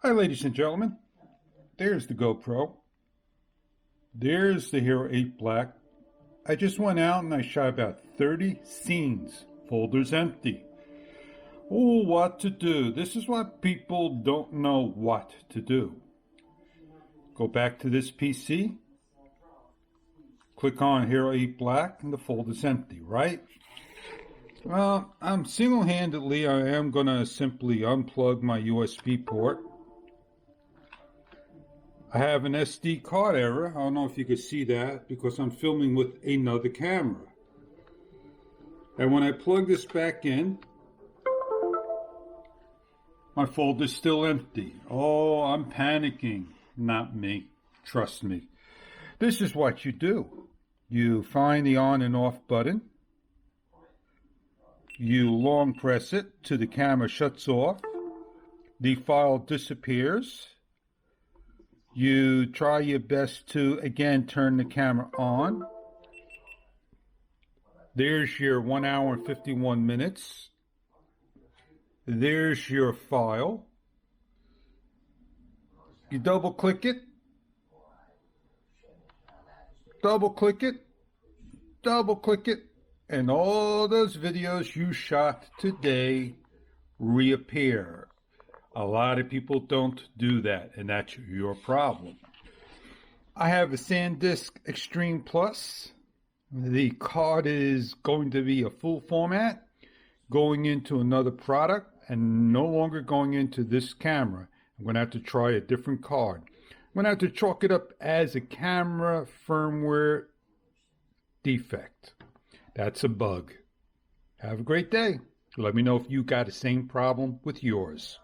Hi, ladies and gentlemen. There's the GoPro. There's the Hero 8 Black. I just went out and I shot about 30 scenes. Folders empty. Oh, what to do? This is what people don't know what to do. Go back to this PC. Click on Hero 8 Black and the folder's empty, right? Well, I'm single-handedly, I am going to simply unplug my USB port. I have an SD card error. I don't know if you can see that because I'm filming with another camera. And when I plug this back in, my folder's still empty. Oh, I'm panicking. Not me. Trust me. This is what you do. You find the on and off button. You long press it till the camera shuts off. The file disappears. You try your best to, again, turn the camera on. There's your 1 hour and 51 minutes. There's your file. You double click it. Double click it. Double click it. And all those videos you shot today reappear. A lot of people don't do that, and that's your problem. I have a SanDisk Extreme Plus. The card is going to be a full format, going into another product, and no longer going into this camera. I'm going to have to try a different card. I'm going to have to chalk it up as a camera firmware defect. That's a bug. Have a great day. Let me know if you got the same problem with yours.